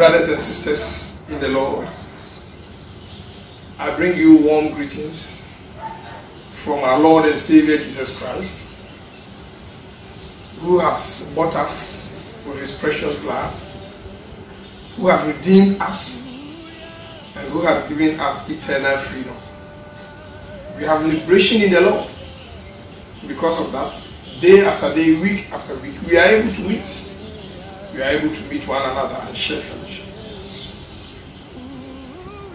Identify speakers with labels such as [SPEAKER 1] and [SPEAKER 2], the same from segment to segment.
[SPEAKER 1] brothers and sisters in the Lord, I bring you warm greetings from our Lord and Savior Jesus Christ, who has bought us with his precious blood, who has redeemed us, and who has given us eternal freedom. We have liberation in the Lord. Because of that, day after day, week after week, we are able to meet. We are able to meet one another and share fellowship.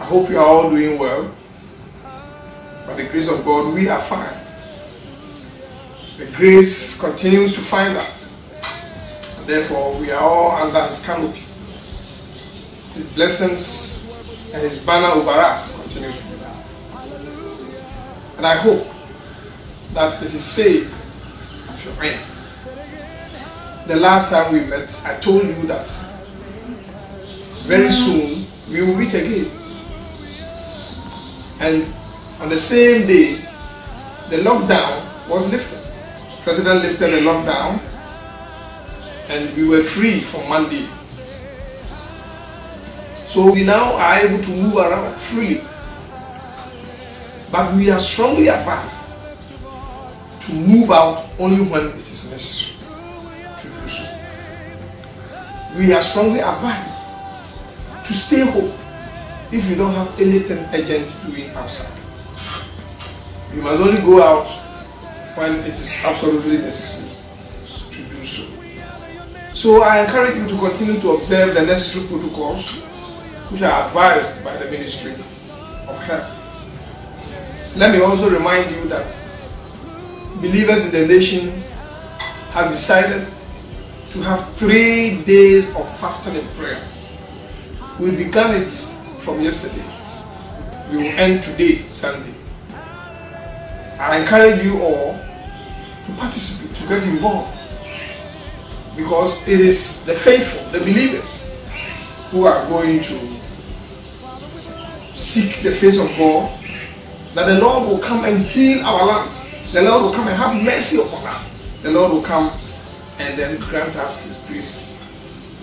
[SPEAKER 1] I hope you are all doing well. By the grace of God, we are fine. The grace continues to find us. And therefore, we are all under his canopy. His blessings and his banner over us continues to be there. And I hope that it is safe at your end. The last time we met, I told you that very soon we will meet again. And on the same day, the lockdown was lifted. The President lifted the lockdown and we were free from Monday. So we now are able to move around freely. But we are strongly advised to move out only when it is necessary to do so. We are strongly advised to stay home if you don't have anything urgent doing outside. You must only go out when it is absolutely necessary to do so. So I encourage you to continue to observe the necessary protocols which are advised by the Ministry of Health. Let me also remind you that believers in the nation have decided to have 3 days of fasting and prayer. We began it from yesterday. We will end today, Sunday. I encourage you all to participate, to get involved, because it is the faithful, the believers, who are going to seek the face of God, that the Lord will come and heal our land. The Lord will come and have mercy upon us. The Lord will come and then grant us his grace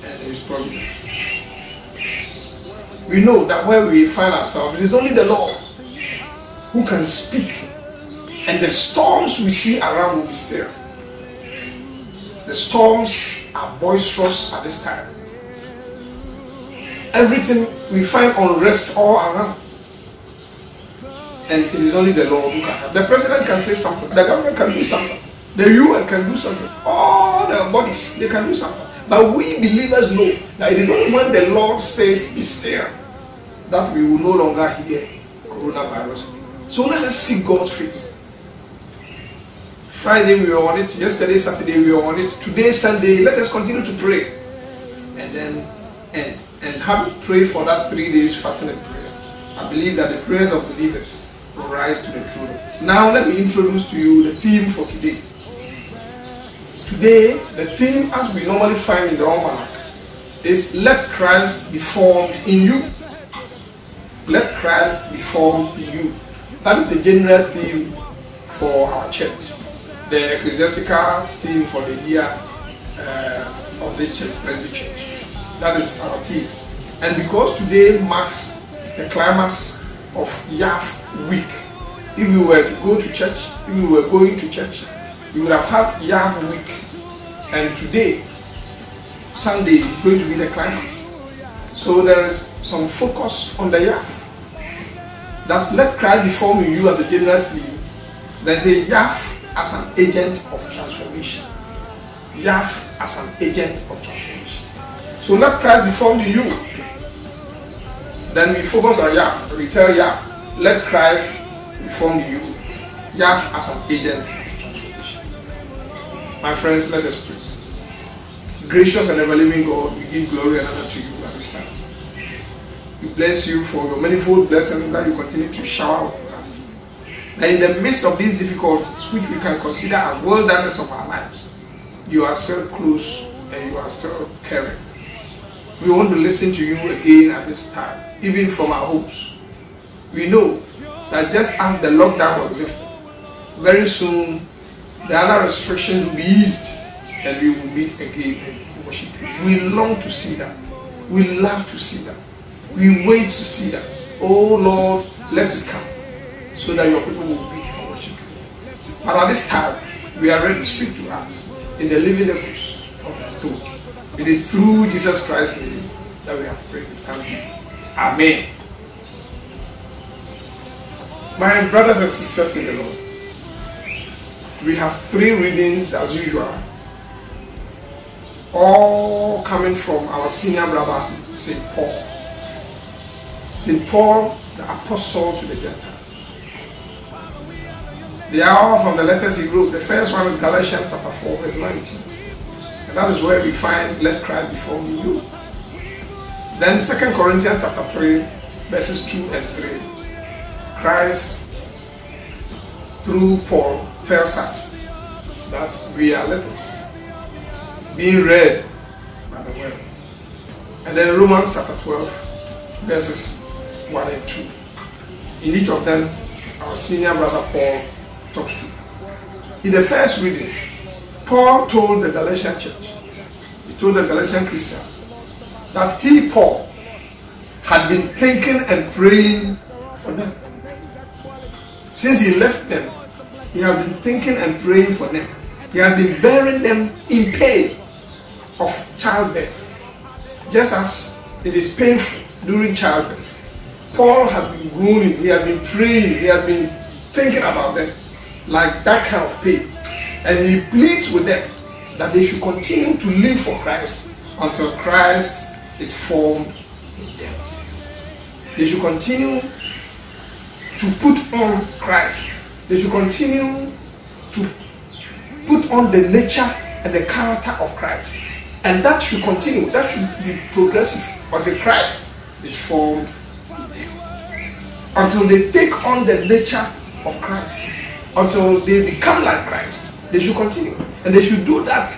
[SPEAKER 1] and his providence. We know that where we find ourselves, it is only the Lord who can speak, and the storms we see around will be still. The storms are boisterous at this time. Everything we find unrest all around. And it is only the Lord who can help. The president can say something, the government can do something, the UN can do something, all the bodies, they can do something. But we believers know that it is only when the Lord says, be still, that we will no longer hear coronavirus. So let us seek God's face. Friday we were on it, yesterday, Saturday we were on it, today, Sunday, let us continue to pray. And then end. And having prayed for that 3 days fasting and prayer, I believe that the prayers of believers will rise to the throne. Now let me introduce to you the theme for today. Today, the theme as we normally find in the almanac is let Christ be formed in you. Let Christ be formed in you. That is the general theme for our church. The ecclesiastical theme for the year of this church, Presby Church. That is our theme. And because today marks the climax of Yaf week, if you were to go to church, if you were going to church, you would have had Yaf week. And today, Sunday, is going to be the climax. So there is some focus on the Yaf. That let Christ be formed in you as a general theme. There is a Yaf as an agent of transformation. Yaf as an agent of transformation. So let Christ be formed in you. Then we focus on Yaf. We tell Yaf, let Christ be formed in you. Yaf as an agent of transformation. My friends, let us pray. Gracious and ever-living God, we give glory and honor to you at this time. We bless you for your manifold blessings that you continue to shower upon us. That in the midst of these difficulties, which we can consider as wilderness of our lives, you are still close and you are still caring. We want to listen to you again at this time, even from our homes. We know that just as the lockdown was lifted, very soon the other restrictions will be eased and we will meet again and worship you. We long to see that. We love to see that. We wait to see that. Oh Lord, let it come so that your people will beat and worship you. But at this time, we are ready to speak to us in the living echoes of the throne. It is through Jesus Christ's name that we have prayed with thanksgiving. Amen. My brothers and sisters in the Lord, we have 3 readings as usual, all coming from our senior brother, St. Paul. St. Paul, the apostle to the Gentiles. They are all from the letters he wrote. The first one is Galatians chapter 4, verse 19. And that is where we find, let Christ be formed in you. Then 2 Corinthians chapter 3, verses 2 and 3. Christ, through Paul, tells us that we are letters being read by the world. And then Romans chapter 12, verses 1 and 2. In each of them, our senior brother Paul talks to. In the first reading, Paul told the Galatian church, he told the Galatian Christians, that he, Paul, had been thinking and praying for them. Since he left them, he had been thinking and praying for them. He had been bearing them in pain of childbirth, just as it is painful during childbirth. Paul had been groaning, he had been praying, he had been thinking about them like that kind of pain. And he pleads with them that they should continue to live for Christ until Christ is formed in them. They should continue to put on Christ. They should continue to put on the nature and the character of Christ. And that should continue, that should be progressive until Christ is formed in them. Until they take on the nature of Christ. Until they become like Christ. They should continue. And they should do that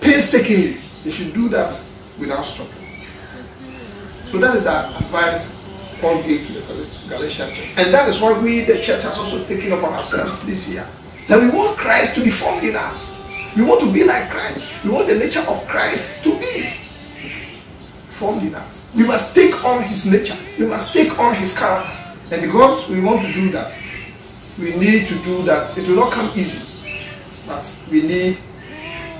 [SPEAKER 1] painstakingly. They should do that without stopping. So that is the advice Paul gave to the Galatian church. And that is what we, the church, has also taken upon ourselves this year. That we want Christ to be formed in us. We want to be like Christ. We want the nature of Christ to be formed in us. We must take on his nature. We must take on his character. And because we want to do that, we need to do that. It will not come easy. But we need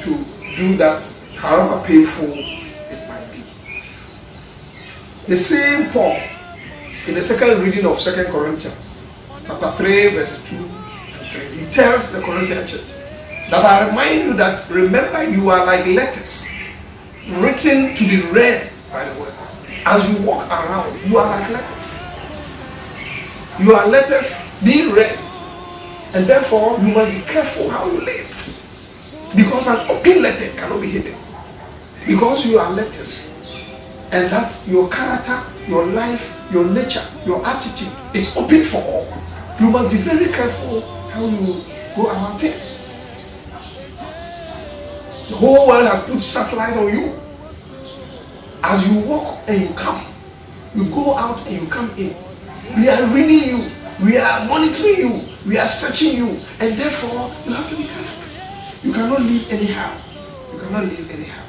[SPEAKER 1] to do that however painful it might be. The same Paul, in the second reading of 2 Corinthians, chapter 3, verses 2 and 3, he tells the Corinthian church that I remind you that, remember, you are like letters written to be read by the world. As you walk around, you are like letters. You are letters being read. And therefore, you must be careful how you live. Because an open letter cannot be hidden. Because you are letters. And that your character, your life, your nature, your attitude is open for all. You must be very careful how you go around things. The whole world has put satellite on you. As you walk and you come, you go out and you come in. We are reading you. We are monitoring you. We are searching you. And therefore, you have to be careful. You cannot live anyhow. You cannot live anyhow.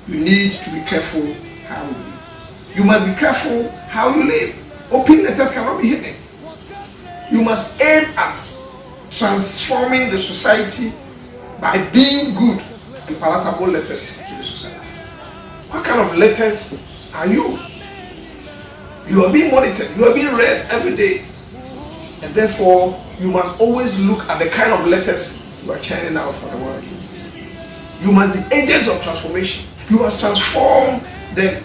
[SPEAKER 1] You need to be careful how you live. You must be careful how you live. Open letters cannot be hidden. You must aim at transforming the society by being good and palatable letters to the society. What kind of letters are you? You are being monitored. You are being read every day. And therefore, you must always look at the kind of letters you are churning out for the world. You must be agents of transformation. You must transform the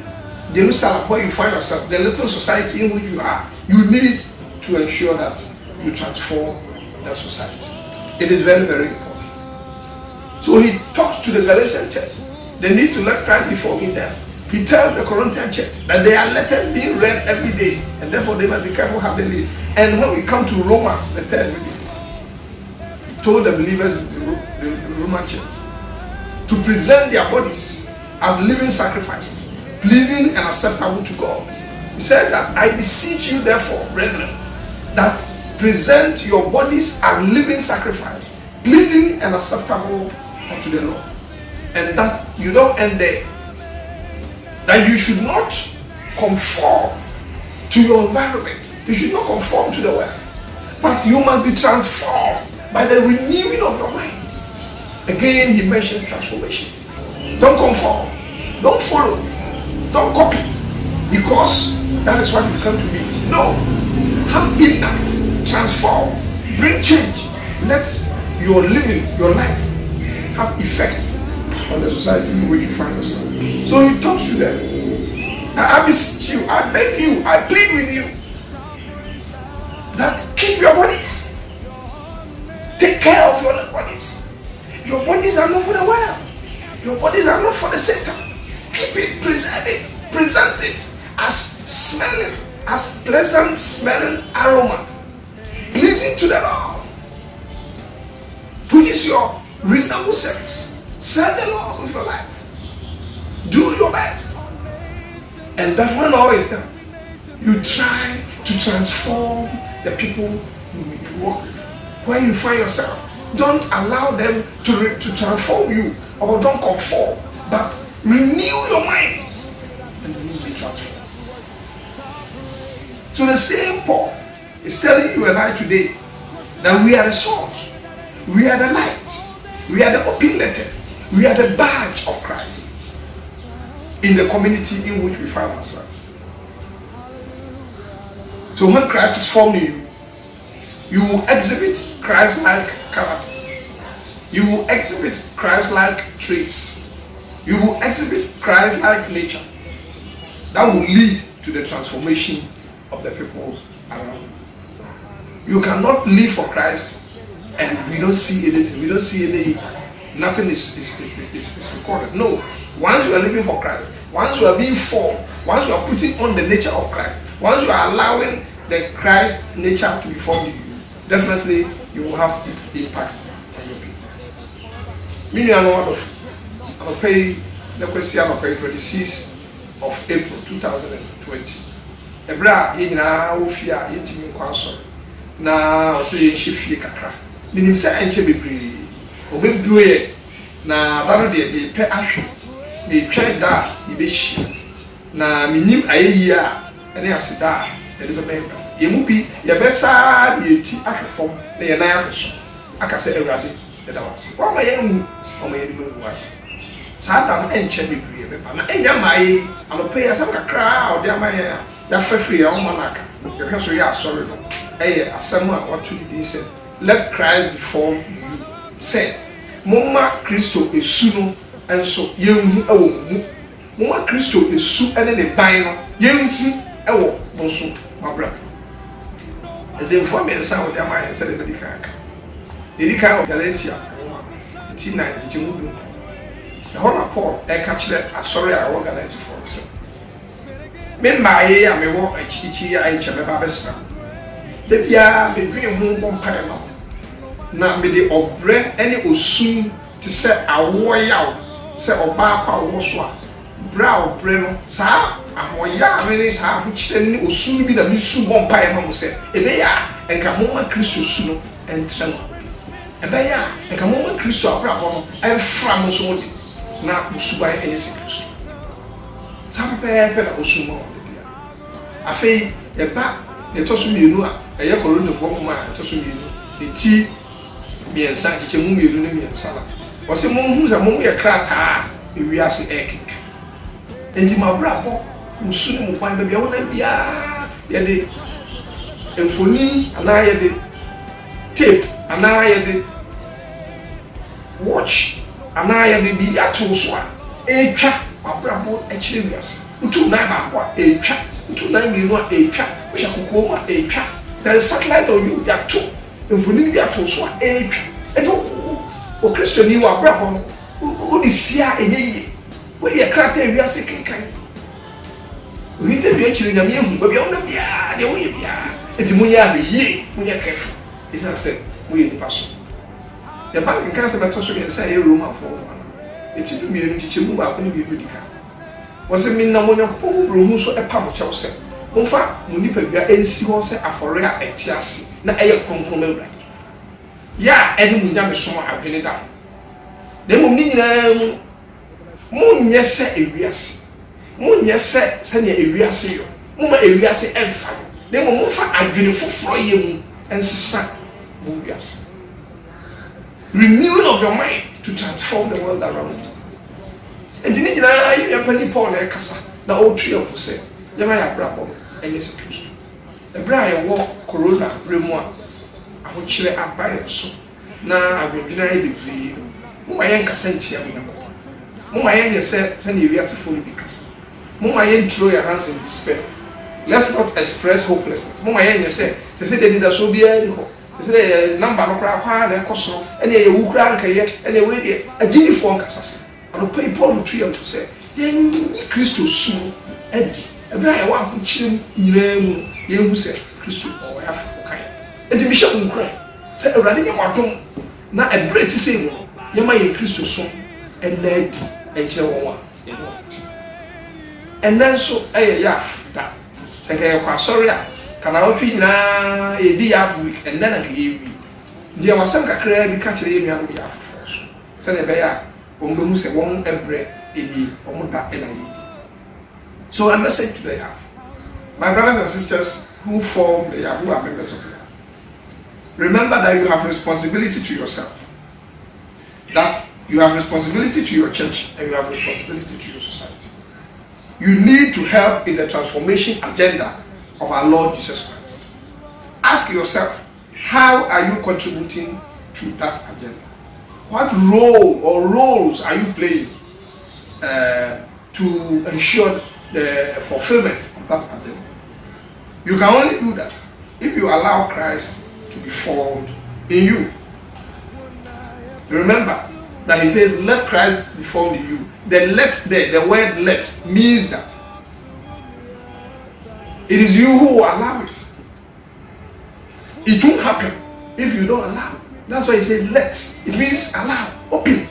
[SPEAKER 1] Jerusalem where you find yourself, the little society in which you are. You need to ensure that you transform the society. It is very, very important. So he talks to the Galatian church. They need to let Christ be formed in them. He tells the Corinthian church that they are letters being read every day, and therefore they must be careful how they live. And when we come to Romans, the third reading, he told the believers in the Roman church to present their bodies as living sacrifices, pleasing and acceptable to God. He said that, I beseech you therefore, brethren, that present your bodies as living sacrifice, pleasing and acceptable unto the Lord. And that you don't end there. That you should not conform to your environment. You should not conform to the world. But you must be transformed by the renewing of your mind. Again, he mentions transformation. Don't conform. Don't follow. Don't copy. Because that is what you've come to meet. No. Have impact. Transform. Bring change. Let your living, your life, have effects on the society in which you find yourself. So he talks to them. I beseech you, I beg you, I plead with you that keep your bodies. Take care of your bodies. Your bodies are not for the world. Your bodies are not for the Satan. Keep it, preserve it, present it as smelling, as pleasant smelling aroma, pleasing to the Lord. Produce your reasonable service. Serve the Lord with your life. Do your best. And that when all is done, you try to transform the people you work with. Where you find yourself, don't allow them to transform you, or don't conform, but renew your mind and you will be transformed. So the same Paul is telling you and I today that we are the salt, we are the light, we are the open letter, we are the badge of Christ in the community in which we find ourselves. So when Christ is forming you, you will exhibit Christ-like characters. You will exhibit Christ-like traits. You will exhibit Christ-like nature. That will lead to the transformation of the people around you. You cannot live for Christ and we don't see anything. We don't see any, nothing is recorded. No. Once you are living for Christ, once you are being formed, once you are putting on the nature of Christ, once you are allowing the Christ nature to be formed in you, definitely you will have impact on your people. Meaning I know I'll pay the question of 26th of April 2020. Ebra yina ofia yetimi kwaso na o se yehifie kakra. Minim se enche bebre. Obebuye na baro de pe ahwe. Me twa da ibehia. Na minim ayeyi a ene asida de bebeba. Yemu bi ye besa de eti ahwefom na ye nan ahweso. Aka se Awurade de da wase. Wa ma ye mu, o ma ye de mu wase. Sa da enche bebre beba na enya mai anope ya sam kakra o de amaye ya free ya omanaka. Ye hweso ya sorry no. Eye asem a watu di say, let Christ be formed in you. Say, Mama Christo esu no enso yenhu ewo mu. Mama Christo esu ene ne ban no yenhu ewo bonso mabra. Eze mfo me nsa wo de amaye se de medika aka. Edika of Galatia 9 jimu du. The whole Paul e ka kire asori a wo Galatia for se. Me maaye a me wo achichi a enche me ba besa. De bia me dwen hu bompae ma. Na me de obre ene osun ti se awoyaw se oba kwa wo so a bra obre no sa ahoya me sa ho kire ni osun bi na me su bompae ma mo se ebe ya enka mo ma Kristo su no entrem ebe ya enka mo ma Kristo abra ho no enfra mo so mo na musuba ene se Kristo sa pe na osun mo bia afei eba ne to so mienu a eye korona fo kuma a to so mienu eti miensa kike mu mienu ne miensa la wo se mo hu za mo ye krata ewi ase ekik enti ma bra bo musu ne mo kwan bia wona bia ye de emfoni ana ye de tape ana ye de watch ana ye de bi ato so a etwa abrabo e kire wiase ntu na ba kwa etwa ntu na mienu a etwa we shakoko ma etwa there is satellite on you there too emfoni bi ato so a etwa eto o Christian you abrabo o di sia enye we ye krata wiase kenkan we te bi kire nyame hu ba bia wona bia de wo ye bia enti mo ya be ye mo ya careful isa se mo ye ni paso the bank kan se beto so ye say ye Roman for eti bi mienu kiche mu ba ko ni bi dika wose min na mo nyako bro hu so e pa mo chew se mo fa mo nipa bia ensi ho se afore a etiase na eye kronkron awura ya eni mu nya me so adwene da de mo ni nyina mu mo nye se ewiase Munya se ne ewiase yo. Muma ewiase emfa. Na mo fa adwene foforo yem ensesa mo wiase. Renewing of your mind to transform the world around you. And the Nina, you are penny Paul and Cassa, the old tree of say, Yamaya Brabo, and yes, Christ. The Brian walk Corona, Remois, I will cheer up by your soul. Now I will deny the Mumayanka sent here. Mumayan said, send you to fully because Mumayan throw your hands in despair. Let's not express hopelessness. Mumayan said, they said they did a so be anyhow. Say number no cry and coso, and a woo crank, and a way a uniform assassin. And a pay Paul tree to say, Yen Christo soon, Eddie, and I want to chill in who said, Christo or Africa. And the bishop will cry. Say a radical marton, not a great saying, Yamay Christo soon, and Ned and Chewa. And then so a yaff that. Say, sorry. Can I treat na a day half week and then I can give you. There was some cacre we catch a young be half force. Send a bear, who say one every a So I must say to the half. My brothers and sisters who form the half who are members of the half. Remember that you have responsibility to yourself. That you have responsibility to your church and you have responsibility to your society. You need to help in the transformation agenda of our Lord Jesus Christ. Ask yourself, how are you contributing to that agenda? What role or roles are you playing to ensure the fulfillment of that agenda? You can only do that if you allow Christ to be formed in you. Remember that he says, let Christ be formed in you. The word let means that it is you who will allow it. It won't happen if you don't allow. That's why he said let. It means allow, open.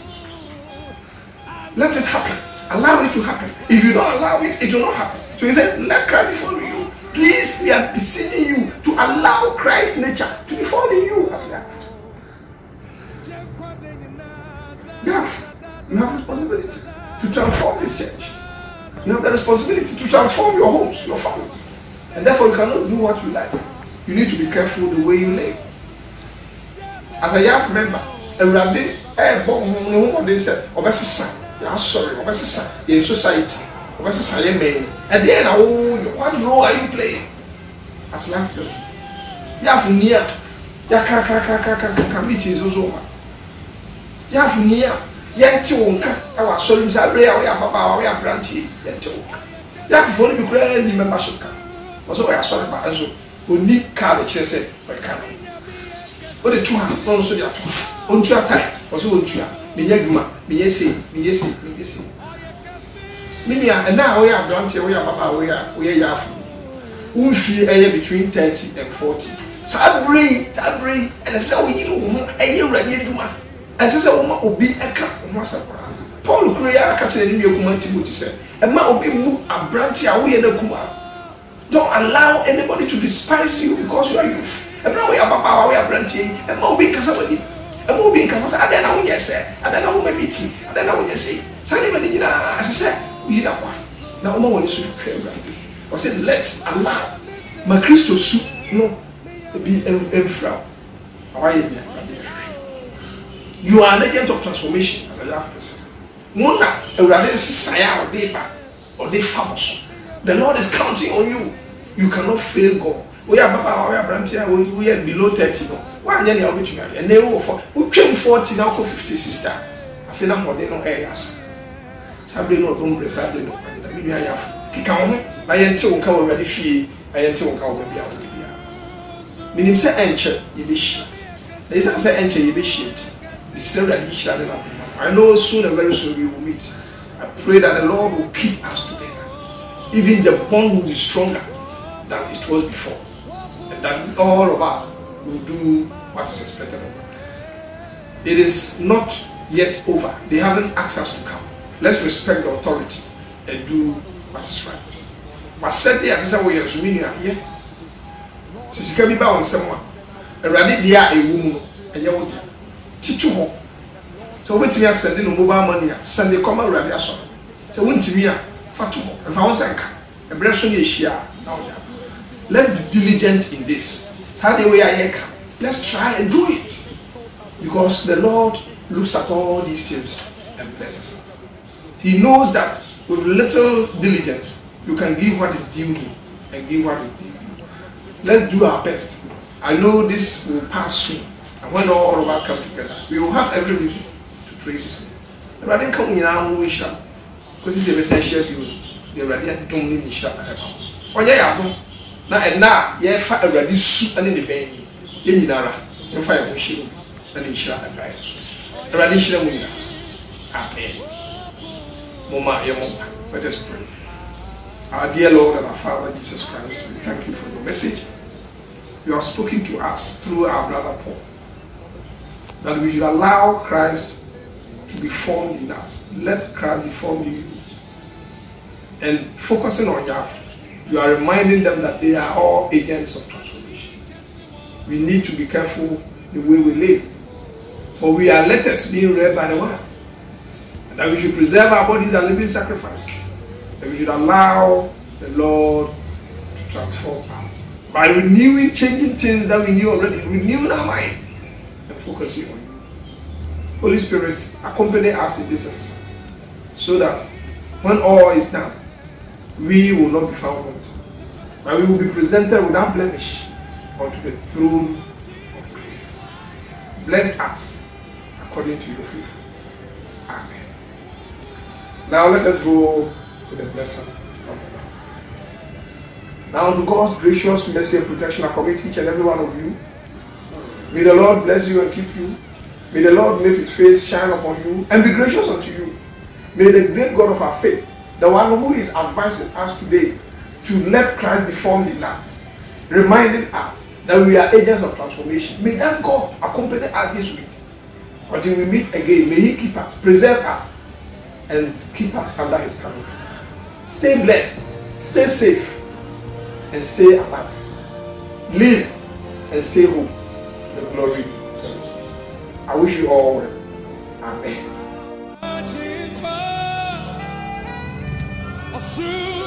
[SPEAKER 1] Let it happen. Allow it to happen. If you don't allow it, it will not happen. So he said, let Christ be formed in you. Please, we are beseeching you to allow Christ's nature to be formed in you as we have. You have responsibility to transform this church. You have the responsibility to transform your homes, your families. And therefore you cannot do what you like. You need to be careful the way you live. As a young member, every day, they said, I'm sorry, in society, and then what role are you playing as a young person? You have near, meetings also. You have near, Yantonka, our soldiers are rare, we are brandy, Yantonka. You have only be membership. Also, I saw my answer. Who need car the chest by coming. What the two also the two. On two tight, also on two. Miyaguma, Miyesi. Minia, and now we are brandy, we are papa, we are yafu. Who feel between 30 and 40. Sabri, and so we a year ready to one. And so a woman will be a cup of Massacre. Paul Korea captured in your command to say, and man will be moved and brandy away in the Kuma. Don't allow anybody to despise you because you are youth. And now we are Papa, we are brandy, and more being Casabadi, and more being Casa. I don't know what you say, I don't know what my meeting, I don't know what you say. Sunday, as I said, we are one. Now, no one is to pray brandy. I said, let's allow my Christo soup no be infra. You are an agent of transformation as a young person. Mona, a rather society or day or day famous. The Lord is counting on you. You cannot fail God. We are Baba, we are branching, we are below 30. Why are you not and they over? We came 40 now, 50 sister. I feel I'm more than no areas. Sabre no don't press, sabre no. Maybe I have. Kikaome, I am too already fee. I am too Minim say enter, you be shit. There is a say enter, you be shit. It's still that each other. I know soon and very soon we will meet. I pray that the Lord will keep us together. Even the bond will be stronger than it was before. And that all of us will do what is expected of us. It is not yet over. They haven't asked us to come. Let's respect the authority and do what is right. But said the as I say we are zooming here. Since you can be bound on someone, and rather they are a woman, and you will teach you home. So, wait till you are sending mobile money, send the common radio. So, wait till me. Fatuho, and Fawansanka, and Bresson Yeshia. Let's be diligent in this. Let's try and do it. Because the Lord looks at all these things and blesses us. He knows that with little diligence, you can give what is due him and give what is due you. Let's do our best. I know this will pass soon. And when all of us come together, we will have every reason to praise his name. But I didn't come in our wish because it's a essential duty. The radiant don't need to shut up. Oh, yeah, now, yeah, fat already soup and in the vein. In Nara, and fire machine, and in shut and drive. The radiation winner. Amen. Mama, your mama, let us pray. Our dear Lord and our Father Jesus Christ, we thank you for your message. You have spoken to us through our brother Paul, that we should allow Christ to be formed in us. Let Christ be formed in you. And focusing on Yahweh, you are reminding them that they are all agents of transformation. We need to be careful the way we live. For we are letters being read by the word. And that we should preserve our bodies as living sacrifices. That we should allow the Lord to transform us. By renewing, changing things that we knew already, renewing our mind and focusing on you. Holy Spirit, accompany us in this exercise, so that when all is done, we will not be found wanting, but we will be presented without blemish unto the throne of grace. Bless us according to your faithfulness. Amen. Now let us go to the blessing of the Lord. Now to God's gracious mercy and protection, I commit each and every one of you. May the Lord bless you and keep you. May the Lord make his face shine upon you and be gracious unto you. May the great God of our faith, the one who is advising us today to let Christ be formed in us, reminding us that we are agents of transformation. May that God accompany us this week until we meet again. May he keep us, preserve us, and keep us under his cover. Stay blessed, stay safe, and stay alive. Live and stay home. The glory. I wish you all well. Amen. Soon